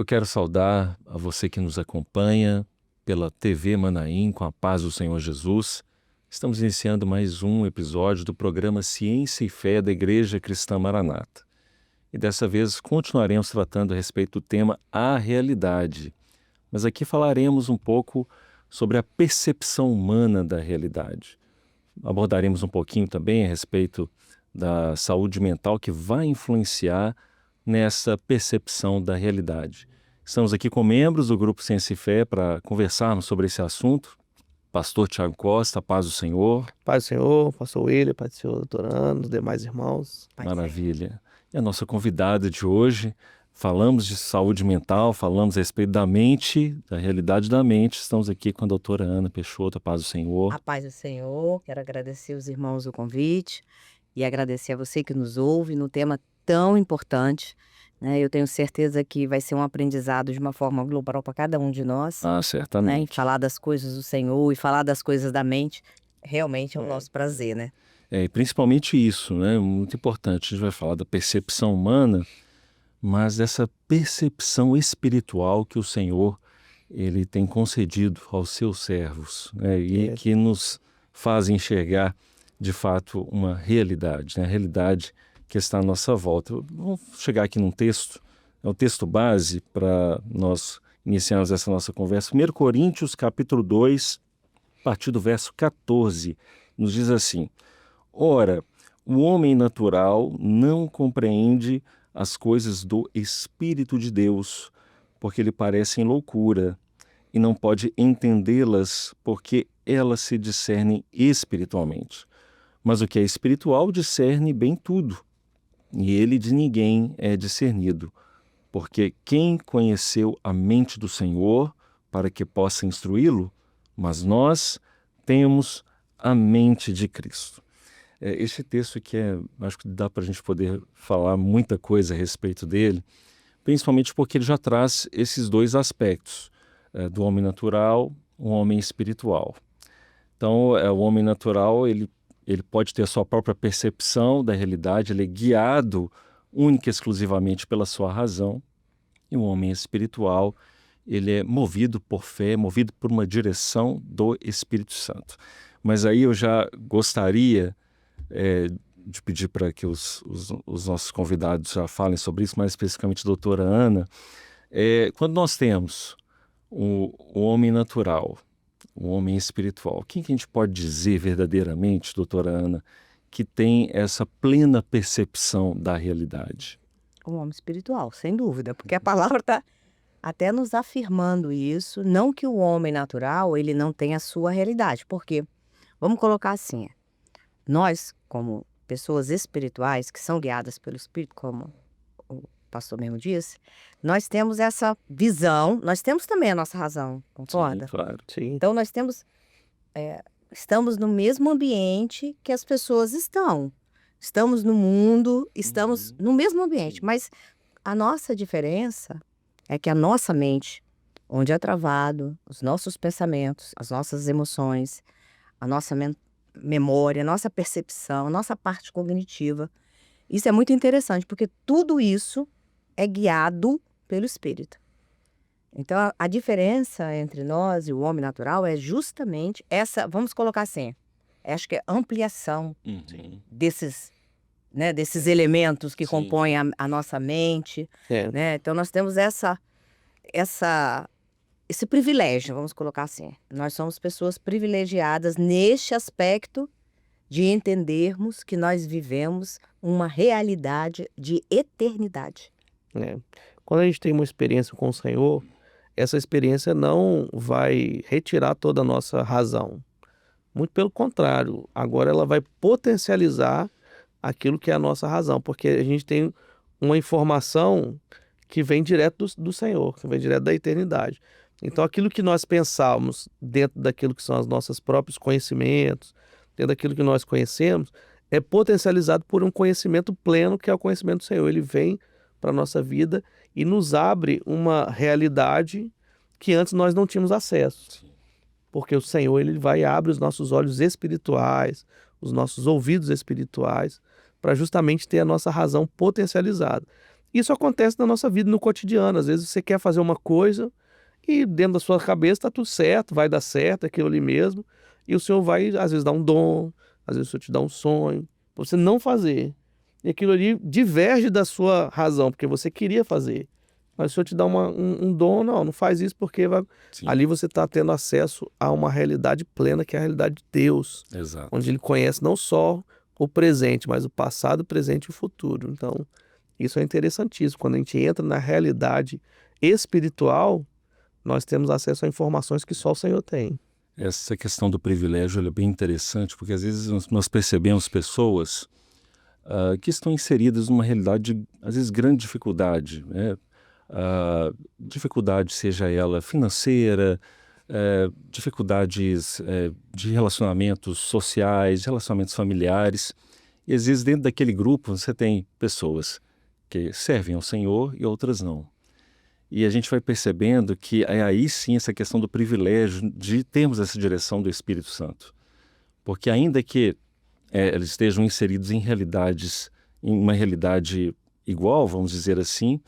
Eu quero saudar a você que nos acompanha pela TV Manaim, com a paz do Senhor Jesus. Estamos iniciando mais um episódio do programa Ciência e Fé da Igreja Cristã Maranata. E dessa vez continuaremos tratando a respeito do tema A Realidade. Mas aqui falaremos um pouco sobre a percepção humana da realidade. Abordaremos um pouquinho também a respeito da saúde mental que vai influenciar nessa percepção da realidade. Estamos aqui com membros do Grupo Ciência e Fé para conversarmos sobre esse assunto. Pastor Tiago Costa, paz do Senhor. Paz do Senhor, pastor William, paz do Senhor, doutor Ana, os demais irmãos. Maravilha. E a nossa convidada de hoje, falamos de saúde mental, falamos a respeito da mente, da realidade da mente. Estamos aqui com a doutora Ana Peixoto, a paz do Senhor. A paz do Senhor, quero agradecer os irmãos o convite e agradecer a você que nos ouve no tema tão importante, né? Eu tenho certeza que vai ser um aprendizado de uma forma global para cada um de nós, Ah, né? certamente. E falar das coisas do Senhor e falar das coisas da mente, realmente é o nosso prazer, né? E principalmente isso, né? Muito importante. A gente vai falar da percepção humana, mas dessa percepção espiritual que o Senhor ele tem concedido aos seus servos, né? E que nos faz enxergar de fato uma realidade, né? A realidade que está à nossa volta. Vamos chegar aqui num texto, é o texto base para nós iniciarmos essa nossa conversa. 1 Coríntios capítulo 2, a partir do verso 14, nos diz assim: Ora, o homem natural não compreende as coisas do Espírito de Deus, porque lhe parecem loucura, e não pode entendê-las, porque elas se discernem espiritualmente. Mas o que é espiritual discerne bem tudo, e ele de ninguém é discernido, porque quem conheceu a mente do Senhor para que possa instruí-lo? Mas nós temos a mente de Cristo. Este texto aqui acho que dá para a gente poder falar muita coisa a respeito dele, principalmente porque ele já traz esses dois aspectos, do homem natural, o homem espiritual. Então, o homem natural, ele pode ter a sua própria percepção da realidade, ele é guiado única e exclusivamente pela sua razão, e o homem espiritual, ele é movido por fé, movido por uma direção do Espírito Santo. Mas aí eu já gostaria de pedir para que os nossos convidados já falem sobre isso, mais especificamente a doutora Ana. Quando nós temos o homem natural, o homem espiritual, quem que a gente pode dizer verdadeiramente, doutora Ana, que tem essa plena percepção da realidade? O homem espiritual, sem dúvida, porque a palavra está até nos afirmando isso, não que o homem natural ele não tenha a sua realidade, porque, vamos colocar assim, nós, como pessoas espirituais, que são guiadas pelo Espírito, como o pastor mesmo disse, nós temos essa visão, nós temos também a nossa razão, concorda? Sim, claro. Sim. Então nós estamos no mesmo ambiente que as pessoas estão. Estamos no mundo, estamos no mesmo ambiente, mas a nossa diferença é que a nossa mente, onde é travado, os nossos pensamentos, as nossas emoções, a nossa memória, a nossa percepção, a nossa parte cognitiva, isso é muito interessante, porque tudo isso é guiado pelo Espírito. Então, a diferença entre nós e o homem natural é justamente essa, vamos colocar assim, acho que é ampliação desses elementos que Sim. compõem a nossa mente, né? Então, nós temos esse privilégio, vamos colocar assim. Nós somos pessoas privilegiadas neste aspecto de entendermos que nós vivemos uma realidade de eternidade. Quando a gente tem uma experiência com o Senhor, essa experiência não vai retirar toda a nossa razão. Muito pelo contrário, agora ela vai potencializar aquilo que é a nossa razão, porque a gente tem uma informação que vem direto do Senhor, que vem direto da eternidade. Então aquilo que nós pensamos dentro daquilo que são os nossos próprios conhecimentos, dentro daquilo que nós conhecemos, é potencializado por um conhecimento pleno, que é o conhecimento do Senhor. Ele vem para a nossa vida e nos abre uma realidade que antes nós não tínhamos acesso. Porque o Senhor, ele vai e abre os nossos olhos espirituais, os nossos ouvidos espirituais, para justamente ter a nossa razão potencializada. Isso acontece na nossa vida, no cotidiano. Às vezes você quer fazer uma coisa e dentro da sua cabeça está tudo certo, vai dar certo, aquilo ali mesmo. E o Senhor vai, às vezes, dar um dom, às vezes o Senhor te dá um sonho, pra você não fazer. E aquilo ali diverge da sua razão, porque você queria fazer. Mas o Senhor te dá um dom, não faz isso porque Sim, ali você está tendo acesso a uma realidade plena, que é a realidade de Deus, exato. onde Ele conhece não só o presente, mas o passado, o presente e o futuro. Então, isso é interessantíssimo. Quando a gente entra na realidade espiritual, nós temos acesso a informações que só o Senhor tem. Essa questão do privilégio ela é bem interessante, porque às vezes nós percebemos pessoas que estão inseridas numa realidade de, às vezes, grande dificuldade, né? Dificuldade seja ela financeira, dificuldades de relacionamentos sociais, relacionamentos familiares. E às vezes dentro daquele grupo você tem pessoas que servem ao Senhor e outras não. E a gente vai percebendo que é aí sim essa questão do privilégio de termos essa direção do Espírito Santo. Porque ainda que eles estejam inseridos em realidades, em uma realidade igual, vamos dizer assim,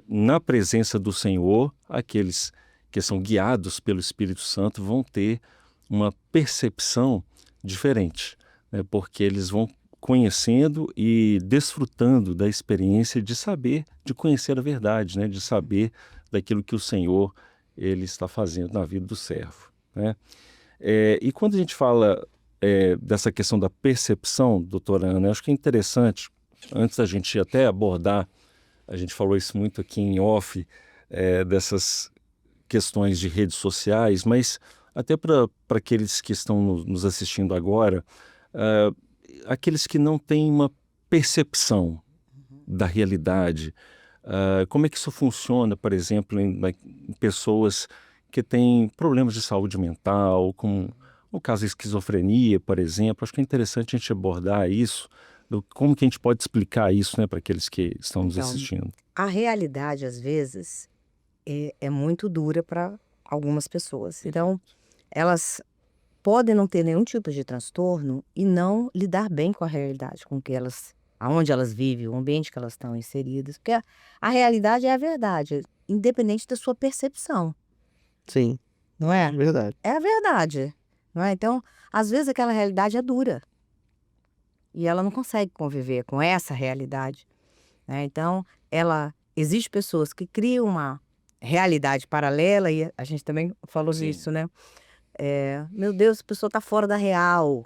na presença do Senhor, aqueles que são guiados pelo Espírito Santo vão ter uma percepção diferente, né? Porque eles vão conhecendo e desfrutando da experiência de saber, de conhecer a verdade, né? De saber daquilo que o Senhor ele está fazendo na vida do servo, né? E quando a gente fala dessa questão da percepção, doutora Ana, eu acho que é interessante, antes da gente até abordar, a gente falou isso muito aqui em off, dessas questões de redes sociais, mas até para aqueles que estão nos assistindo agora, aqueles que não têm uma percepção da realidade, como é que isso funciona, por exemplo, em pessoas que têm problemas de saúde mental, como o caso da esquizofrenia, por exemplo. Acho que é interessante a gente abordar isso, como que a gente pode explicar isso, né, para aqueles que estão nos Então, assistindo. a realidade, às vezes, é muito dura para algumas pessoas. Então, elas podem não ter nenhum tipo de transtorno e não lidar bem com a realidade, com que elas, aonde elas vivem, o ambiente que elas estão inseridas, porque a realidade é a verdade, independente da sua percepção, Sim, não é é? verdade. É a verdade, não é? Então, às vezes aquela realidade é dura e ela não consegue conviver com essa realidade, né? Então, existe pessoas que criam uma realidade paralela e a gente também falou Sim. disso, né? Meu Deus, a pessoa está fora da real,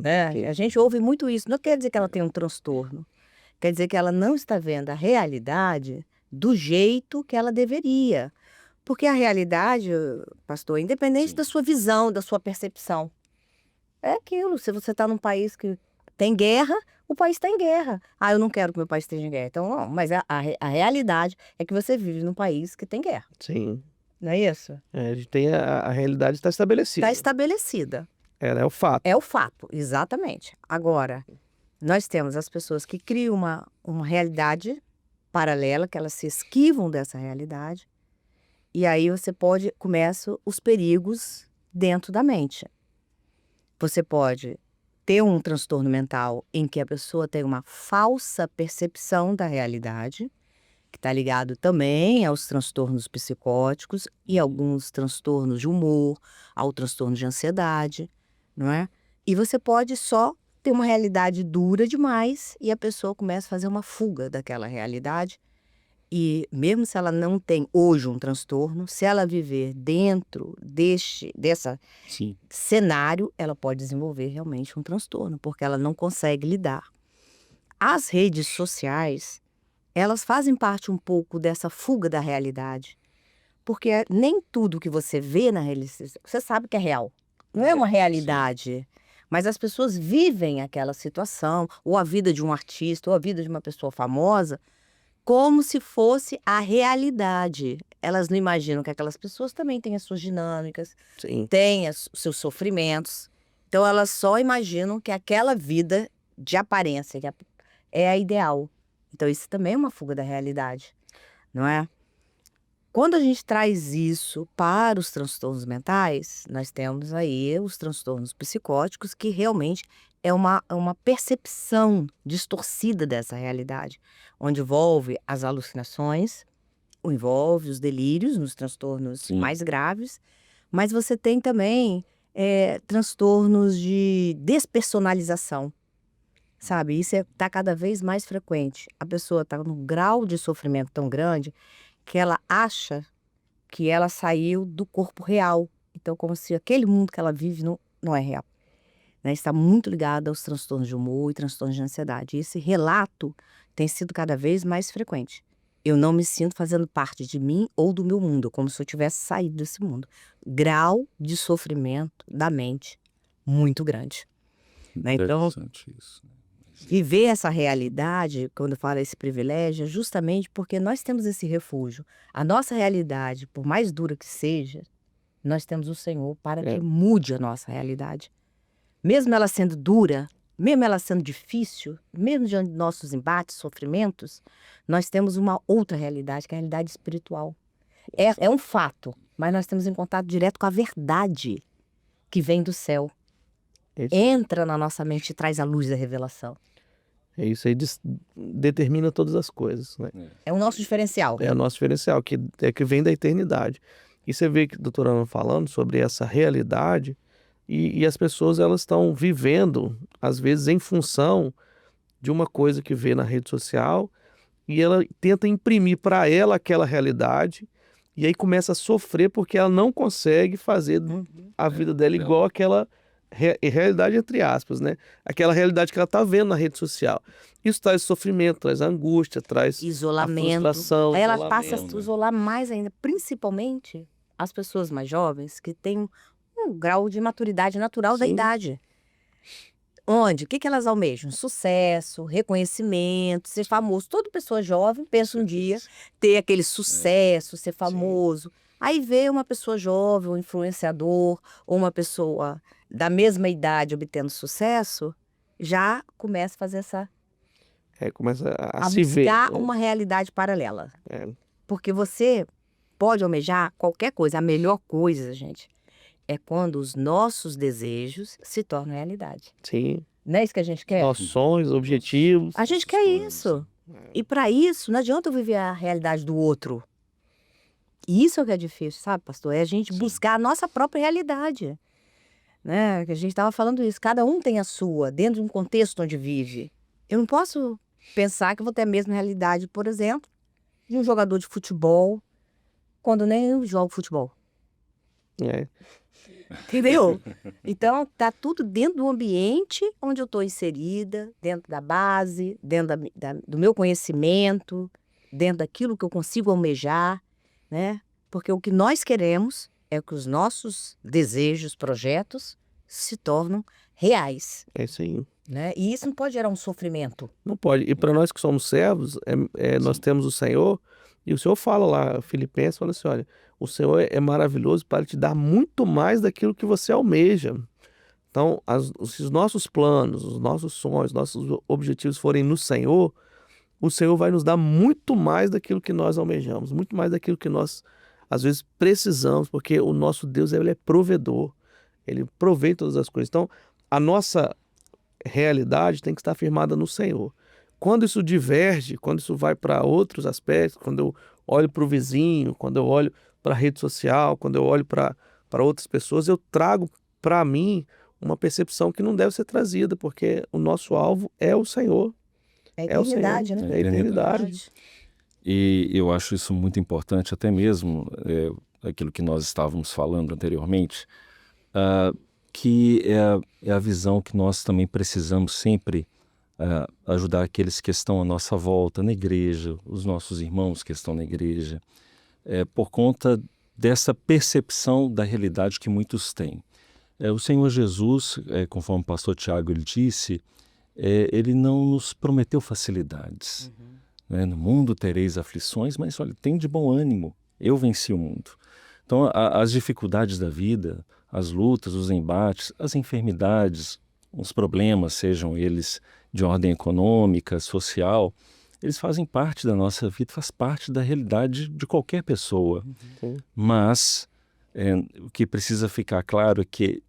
né? A gente ouve muito isso. Não quer dizer que ela tem um transtorno, quer dizer que ela não está vendo a realidade do jeito que ela deveria. Porque a realidade, pastor, é independente Sim. da sua visão, da sua percepção. É aquilo, se você está num país que tem guerra, o país está em guerra. Ah, eu não quero que meu país esteja em guerra. Então, não, mas a realidade é que você vive num país que tem guerra. Sim. Não é isso? A gente tem a realidade está estabelecida. Está estabelecida. É o fato. É o fato, exatamente. Agora, nós temos as pessoas que criam uma realidade paralela, que elas se esquivam dessa realidade, e aí começam os perigos dentro da mente. Você pode ter um transtorno mental em que a pessoa tem uma falsa percepção da realidade, que está ligado também aos transtornos psicóticos e alguns transtornos de humor, ao transtorno de ansiedade, não é? E você pode só ter uma realidade dura demais e a pessoa começa a fazer uma fuga daquela realidade. E mesmo se ela não tem hoje um transtorno, se ela viver dentro dessa Sim. cenário, ela pode desenvolver realmente um transtorno, porque ela não consegue lidar. As redes sociais, elas fazem parte um pouco dessa fuga da realidade, porque nem tudo que você vê na realidade, você sabe que é real. Não é uma realidade, mas as pessoas vivem aquela situação, ou a vida de um artista, ou a vida de uma pessoa famosa, como se fosse a realidade. Elas não imaginam que aquelas pessoas também têm as suas dinâmicas, Sim. têm os seus sofrimentos. Então, elas só imaginam que aquela vida de aparência é a ideal. Então, isso também é uma fuga da realidade, não é? Quando a gente traz isso para os transtornos mentais, nós temos aí os transtornos psicóticos, que realmente é uma percepção distorcida dessa realidade, onde envolve as alucinações, envolve os delírios nos transtornos Sim. mais graves, mas você tem também transtornos de despersonalização, sabe? Isso está cada vez mais frequente. A pessoa está num grau de sofrimento tão grande que ela acha que ela saiu do corpo real. Então, como se aquele mundo que ela vive não é real. Né? Está muito ligado aos transtornos de humor e transtornos de ansiedade. E esse relato tem sido cada vez mais frequente. Eu não me sinto fazendo parte de mim ou do meu mundo, como se eu tivesse saído desse mundo. Grau de sofrimento da mente muito grande. Né? Então, Interessante isso. viver essa realidade, quando eu falo esse privilégio, é justamente porque nós temos esse refúgio. A nossa realidade, por mais dura que seja, nós temos o Senhor para que mude a nossa realidade. Mesmo ela sendo dura, mesmo ela sendo difícil, mesmo diante de nossos embates, sofrimentos, nós temos uma outra realidade, que é a realidade espiritual. É um fato, mas nós temos em contato direto com a verdade que vem do céu. Entra na nossa mente e traz a luz da revelação. Isso aí determina todas as coisas, né? É o nosso diferencial. É o nosso diferencial, que vem da eternidade. E você vê que a doutora Ana falando sobre essa realidade, e as pessoas elas estão vivendo, às vezes, em função de uma coisa que vê na rede social, e ela tenta imprimir para ela aquela realidade, e aí começa a sofrer porque ela não consegue fazer a vida dela igual aquela realidade, entre aspas, né? Aquela realidade que ela está vendo na rede social. Isso traz sofrimento, traz angústia, traz isolamento. a frustração. Aí ela passa a se isolar mais ainda, principalmente as pessoas mais jovens que têm um grau de maturidade natural da idade. Onde? O que elas almejam? Sucesso, reconhecimento, ser famoso. Toda pessoa jovem pensa um dia ter aquele sucesso, ser famoso. Aí vê uma pessoa jovem, um influenciador, ou uma pessoa da mesma idade obtendo sucesso, já começa a fazer essa... começa a se ver. buscar uma realidade paralela. Porque você pode almejar qualquer coisa. A melhor coisa, gente, é quando os nossos desejos se tornam realidade. Sim. Não é isso que a gente quer? Nossos sonhos, objetivos. A gente quer isso. E para isso, não adianta eu viver a realidade do outro. E isso é o que é difícil, sabe, pastor? É a gente buscar a nossa própria realidade. Né? Que a gente estava falando isso. Cada um tem a sua, dentro de um contexto onde vive. Eu não posso pensar que eu vou ter a mesma realidade, por exemplo, de um jogador de futebol, quando nem eu jogo futebol. Entendeu? Então, tá tudo dentro do ambiente onde eu estou inserida, dentro da base, dentro do meu conhecimento, dentro daquilo que eu consigo almejar, né? Porque o que nós queremos é que os nossos desejos, projetos, se tornem reais. É isso aí. Né? E isso não pode gerar um sofrimento. Não pode. E para nós que somos servos, nós temos o Senhor, e o Senhor fala lá, Filipenses, fala assim, olha, o Senhor é maravilhoso para te dar muito mais daquilo que você almeja. Então, se os nossos planos, os nossos sonhos, nossos objetivos forem no Senhor, o Senhor vai nos dar muito mais daquilo que nós almejamos, muito mais daquilo que nós, às vezes, precisamos, porque o nosso Deus, ele é provedor, ele provê todas as coisas. Então, a nossa realidade tem que estar firmada no Senhor. Quando isso diverge, quando isso vai para outros aspectos, quando eu olho para o vizinho, quando eu olho para a rede social, quando eu olho para outras pessoas, eu trago para mim uma percepção que não deve ser trazida, porque o nosso alvo é o Senhor. É a eternidade, né? É a eternidade. E eu acho isso muito importante, até mesmo aquilo que nós estávamos falando anteriormente, que é a visão que nós também precisamos sempre ajudar aqueles que estão à nossa volta, na igreja, os nossos irmãos que estão na igreja, por conta dessa percepção da realidade que muitos têm. O Senhor Jesus, conforme o pastor Tiago ele disse, ele não nos prometeu facilidades. Né? No mundo tereis aflições, mas olha, tem de bom ânimo, eu venci o mundo. Então, as dificuldades da vida, as lutas, os embates, as enfermidades, os problemas, sejam eles de ordem econômica, social, eles fazem parte da nossa vida, faz parte da realidade de qualquer pessoa. Mas o que precisa ficar claro é que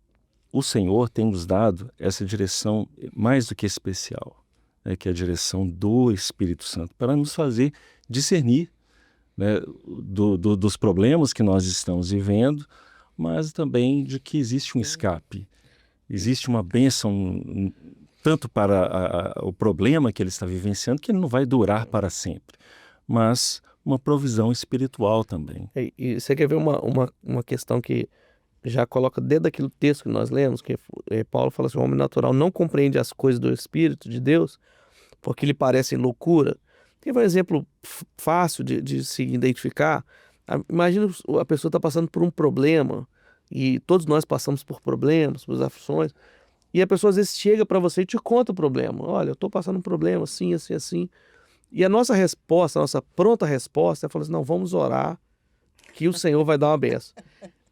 o Senhor tem nos dado essa direção mais do que especial, né, que é a direção do Espírito Santo, para nos fazer discernir, né, dos problemas que nós estamos vivendo, mas também de que existe um escape, existe uma bênção tanto para o problema que ele está vivenciando, que ele não vai durar para sempre, mas uma provisão espiritual também. E você quer ver uma questão que já coloca dentro daquele texto que nós lemos, que Paulo fala assim: o homem natural não compreende as coisas do Espírito de Deus, porque lhe parecem loucura. Tem um exemplo fácil de se identificar. Imagina a pessoa está passando por um problema, e todos nós passamos por problemas, por aflições, e a pessoa às vezes chega para você e te conta o problema. Olha, eu estou passando um problema assim, assim, assim. E a nossa resposta, a nossa pronta resposta é falar assim: não, vamos orar, que o Senhor vai dar uma benção.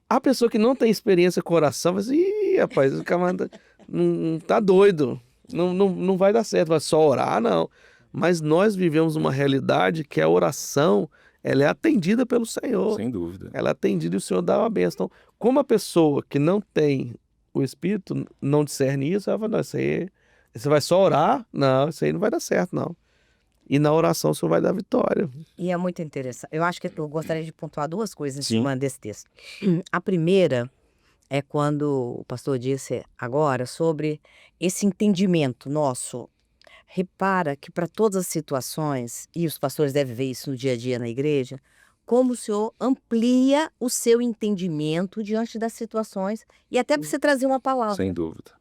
A pessoa que não tem experiência com oração vai dizer: ih, rapaz, o camarada não tá doido, não vai dar certo, vai só orar, não. Mas nós vivemos uma realidade que a oração, ela é atendida pelo Senhor. Sem dúvida. Ela é atendida e o Senhor dá uma bênção. Então, como a pessoa que não tem o Espírito não discerne isso, ela fala: não, isso aí, você vai só orar? Não, isso aí não vai dar certo, não. E na oração o Senhor vai dar vitória. E é muito interessante. Eu acho que eu gostaria de pontuar duas coisas em Sim. cima desse texto. A primeira é quando o pastor disse agora sobre esse entendimento nosso. Repara que para todas as situações, e os pastores devem ver isso no dia a dia na igreja, como o Senhor amplia o seu entendimento diante das situações e até para você trazer uma palavra. Sem dúvida.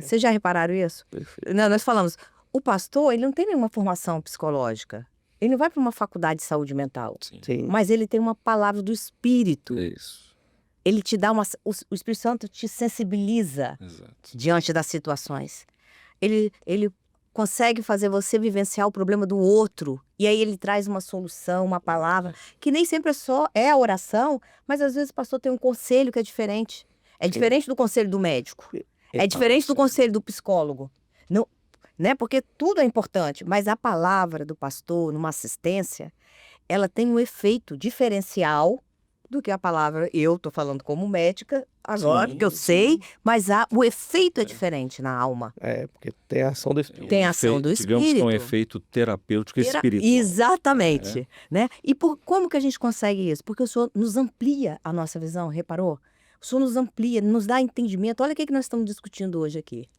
Vocês já repararam isso? Perfeito. Não, nós falamos, o pastor, ele não tem nenhuma formação psicológica. Ele não vai para uma faculdade de saúde mental. Sim. Sim. Mas ele tem uma palavra do Espírito. É isso. Ele te dá o Espírito Santo te sensibiliza Exato. diante das situações. Ele consegue fazer você vivenciar o problema do outro. E aí ele traz uma solução, uma palavra, que nem sempre é a oração, mas às vezes o pastor tem um conselho que é diferente. É diferente do conselho do médico. É diferente do conselho do psicólogo. Não, né? Porque tudo é importante, mas a palavra do pastor, numa assistência, ela tem um efeito diferencial do que a palavra, eu estou falando como médica agora, Sim, que eu sei, mas o efeito é diferente na alma. Porque tem a ação do Espírito. Tem a ação do Digamos que é um Espírito. efeito terapêutico espiritual. Exatamente. Né? E como que a gente consegue isso? Porque o Senhor nos amplia a nossa visão, reparou? O Senhor nos amplia, nos dá entendimento. Olha o que nós estamos discutindo hoje aqui.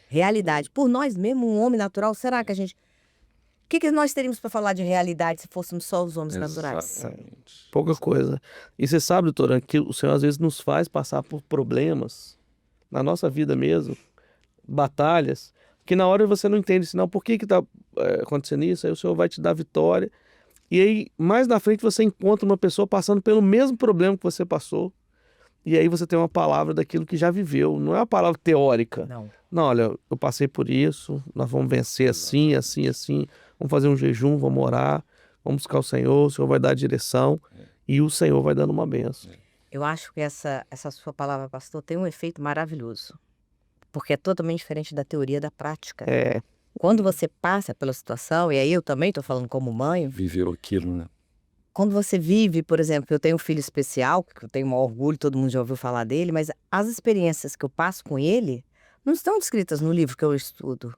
Realidade. Por nós mesmos, um homem natural, será que a gente... O que nós teríamos para falar de realidade se fôssemos só os homens naturais? Exatamente. Pouca coisa. E você sabe, doutora, que o Senhor às vezes nos faz passar por problemas na nossa vida mesmo, batalhas, que na hora você não entende, senão por que está acontecendo isso, aí o Senhor vai te dar vitória. E aí, mais na frente, você encontra uma pessoa passando pelo mesmo problema que você passou, e aí você tem uma palavra daquilo que já viveu, não é uma palavra teórica. Não, olha, eu passei por isso, nós vamos vencer assim, assim, assim, vamos fazer um jejum, vamos orar, vamos buscar o Senhor vai dar a direção e o Senhor vai dando uma bênção. Eu acho que essa sua palavra, pastor, tem um efeito maravilhoso, porque é totalmente diferente da teoria da prática. Quando você passa pela situação, e aí eu também estou falando como mãe, Viveu aquilo, né? quando você vive, por exemplo, eu tenho um filho especial, que eu tenho um orgulho, todo mundo já ouviu falar dele, mas as experiências que eu passo com ele não estão descritas no livro que eu estudo.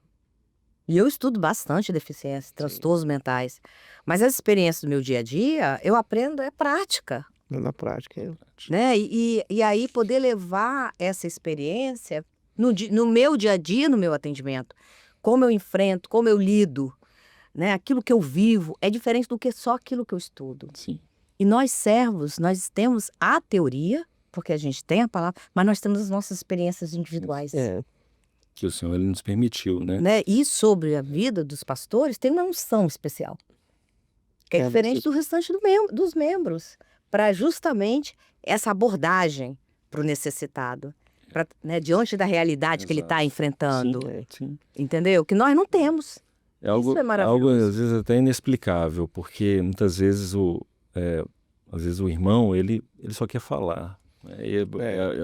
E eu estudo bastante deficiências, transtornos mentais. Mas as experiências do meu dia a dia, eu aprendo, é prática. Na prática. Né? E aí poder levar essa experiência no meu dia a dia, no meu atendimento. Como eu enfrento, como eu lido. Né? Aquilo que eu vivo é diferente do que só aquilo que eu estudo. Sim. E nós servos, nós temos a teoria, porque a gente tem a palavra, mas nós temos as nossas experiências individuais. Que o Senhor ele nos permitiu, né? Né? E sobre a vida dos pastores, tem uma unção especial, que é diferente do restante dos membros, para justamente essa abordagem para o necessitado, né, diante da realidade que ele está enfrentando. Sim. Entendeu? Que nós não temos. É algo, Isso é maravilhoso. algo às vezes até inexplicável, porque muitas vezes às vezes o irmão ele só quer falar.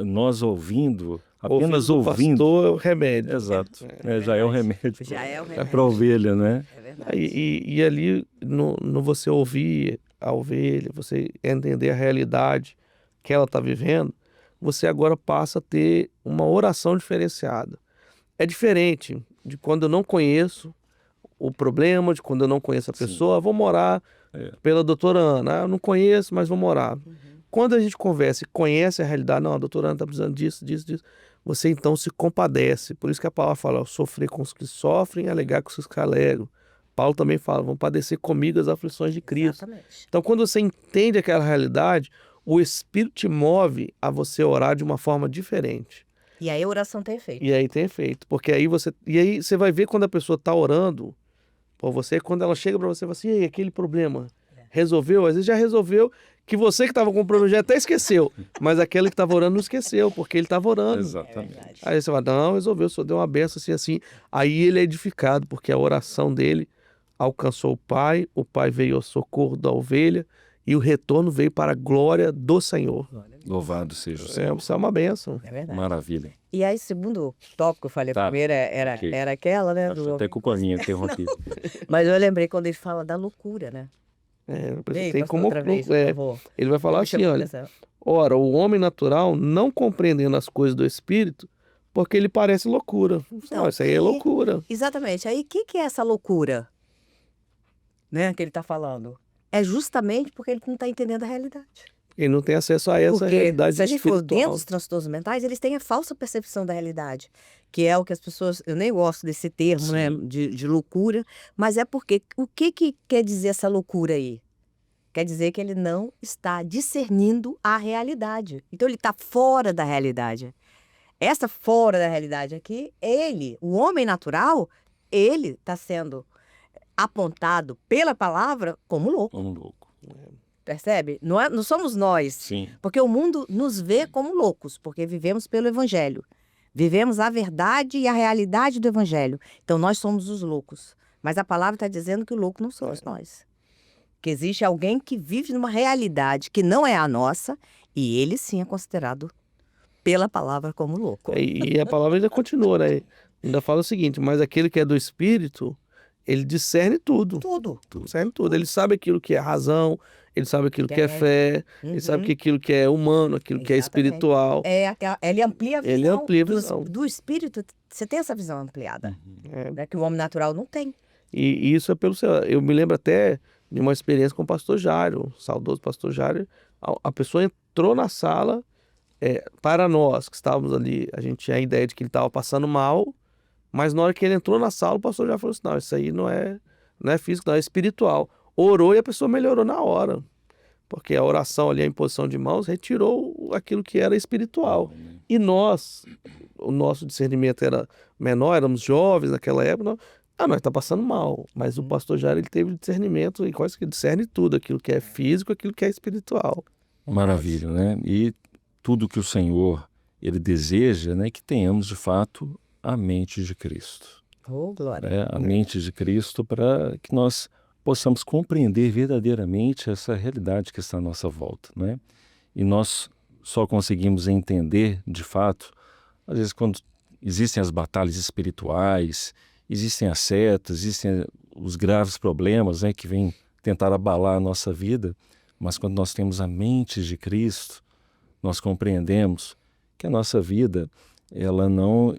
Nós ouvindo, apenas ouvindo. O pastor é o remédio. Exato. Já é o remédio. Já é o É remédio. para a ovelha, né? É verdade. E ali, no você ouvir a ovelha, você entender a realidade que ela está vivendo, você agora passa a ter uma oração diferenciada. É diferente de quando eu não conheço o problema, de quando eu não conheço a Sim. pessoa, vou morar É. pela doutora Ana, eu não conheço, mas vou morar. Quando a gente conversa e conhece a realidade, não, a doutora Ana está precisando disso, você então se compadece. Por isso que a palavra fala, sofrer com os que sofrem, alegar com os que alegam. Paulo também fala, vão padecer comigo as aflições de Cristo. Exatamente. Então, quando você entende aquela realidade, o Espírito te move a você orar de uma forma diferente. E aí a oração tem efeito. E aí tem efeito. Porque aí você vai ver quando a pessoa está orando por você, quando ela chega para você e fala assim, e aí, aquele problema resolveu? Às vezes já resolveu, que você que estava com o problema já até esqueceu. Mas aquele que estava orando não esqueceu, porque ele estava orando. Exatamente. Aí você fala, não, resolveu, só deu uma benção assim, assim. Aí ele é edificado, porque a oração dele alcançou o pai veio ao socorro da ovelha e o retorno veio para a glória do Senhor. Louvado seja o Senhor. Isso é uma benção. É verdade. Maravilha. E aí, segundo tópico que eu falei Tá. primeiro, Ok. era aquela, né? Acho até culpa minha interrompido. Mas eu lembrei quando ele fala da loucura, né? Ei, Tem pastor, como outra vez, por favor. ele vai falar Me assim, chamou olha, atenção. ora, o homem natural não compreendendo as coisas do Espírito, porque ele parece loucura. Então, Isso aí é loucura. Exatamente. Aí, o que é essa loucura, né, que ele está falando? É justamente porque ele não está entendendo a realidade. Ele não tem acesso a essa Porque realidade se a gente for espiritual. dentro dos transtornos mentais, eles têm a falsa percepção da realidade, que é o que as pessoas, eu nem gosto desse termo, né, de loucura, mas é porque, o que quer dizer essa loucura aí? Quer dizer que ele não está discernindo a realidade. Então ele está fora da realidade. Essa fora da realidade aqui, ele, o homem natural, ele está sendo apontado pela palavra como louco. Um louco. Percebe? Não somos nós. Sim. Porque o mundo nos vê como loucos, porque vivemos pelo Evangelho. Vivemos a verdade e a realidade do Evangelho. Então nós somos os loucos. Mas a palavra está dizendo que o louco não somos nós. Que existe alguém que vive numa realidade que não é a nossa, e ele sim é considerado pela palavra como louco. E a palavra ainda continua, né? Ainda fala o seguinte, mas aquele que é do Espírito, ele discerne tudo. Tudo. Discerne tudo. Ele sabe aquilo que é razão, ele sabe aquilo que é fé, ele sabe que aquilo que é humano, aquilo que é Exatamente. espiritual. Ele amplia a visão. Ele amplia a visão. Do espírito, você tem essa visão ampliada, É. né, que o homem natural não tem. E isso é pelo céu. Eu me lembro até de uma experiência com o pastor Jário, o saudoso pastor Jário. A pessoa entrou na sala, para nós que estávamos ali, a gente tinha a ideia de que ele estava passando mal, mas na hora que ele entrou na sala, o pastor já falou assim, não, isso aí não é físico, não, é espiritual. Orou e a pessoa melhorou na hora. Porque a oração ali, a imposição de mãos, retirou aquilo que era espiritual. E nós, o nosso discernimento era menor, éramos jovens naquela época, nós está passando mal. Mas o pastor Jário, ele teve discernimento e quase que discerne tudo, aquilo que é físico, aquilo que é espiritual. Maravilha, né? E tudo que o Senhor, ele deseja, né, que tenhamos de fato a mente de Cristo. Oh, glória. Né? A mente de Cristo para que nós possamos compreender verdadeiramente essa realidade que está à nossa volta, né? E nós só conseguimos entender, de fato, às vezes quando existem as batalhas espirituais, existem as setas, existem os graves problemas, né, que vêm tentar abalar a nossa vida, mas quando nós temos a mente de Cristo, nós compreendemos que a nossa vida, ela não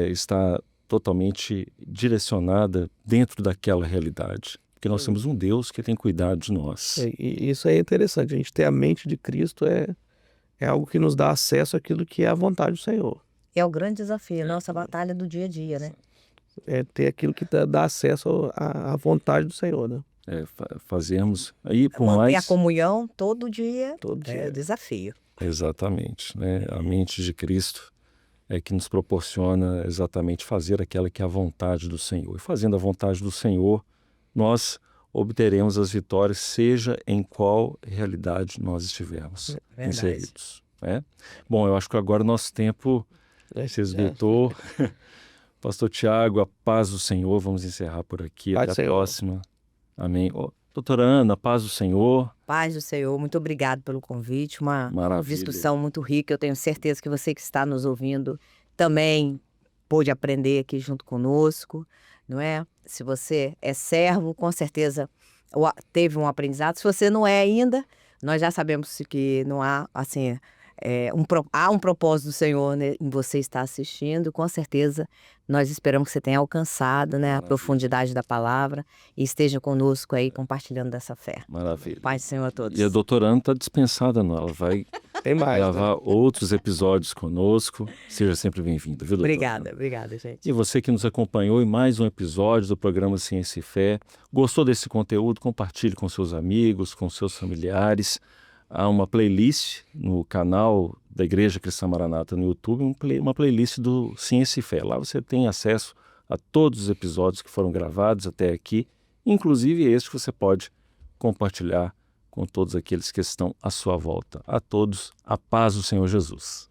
está totalmente direcionada dentro daquela realidade. Porque nós temos um Deus que tem cuidado de nós. E isso é interessante. A gente ter a mente de Cristo é algo que nos dá acesso àquilo que é a vontade do Senhor. É o grande desafio, nossa batalha do dia a dia, né? É ter aquilo que dá acesso à vontade do Senhor, né? Fazermos aí por Manter mais... a comunhão todo dia Todo é dia. desafio. Exatamente, né? A mente de Cristo é que nos proporciona exatamente fazer aquela que é a vontade do Senhor. E fazendo a vontade do Senhor, nós obteremos as vitórias, seja em qual realidade nós estivermos inseridos. Né? Bom, eu acho que agora o nosso tempo se esgotou. Pastor Tiago, a paz do Senhor, vamos encerrar por aqui. Paz do Até a Senhor. próxima. Amém. Doutora Ana, paz do Senhor. Paz do Senhor, muito obrigado pelo convite, uma Maravilha. discussão muito rica. Eu tenho certeza que você que está nos ouvindo também pôde aprender aqui junto conosco, não é? Se você é servo, com certeza teve um aprendizado. Se você não é ainda, nós já sabemos que não há, assim, há um propósito do Senhor, né, em você estar assistindo. Com certeza, nós esperamos que você tenha alcançado, né, a Maravilha. profundidade da palavra e esteja conosco aí compartilhando dessa fé. Maravilha. Paz do Senhor a todos. E a doutora Ana está dispensada, não. Ela vai Tem mais, né? gravar outros episódios conosco. Seja sempre bem-vinda, viu, doutora? Obrigada, gente. E você que nos acompanhou em mais um episódio do programa Ciência e Fé, gostou desse conteúdo? Compartilhe com seus amigos, com seus familiares. Há uma playlist no canal da Igreja Cristã Maranata no YouTube, uma playlist do Ciência e Fé. Lá você tem acesso a todos os episódios que foram gravados até aqui, inclusive este que você pode compartilhar com todos aqueles que estão à sua volta. A todos, a paz do Senhor Jesus.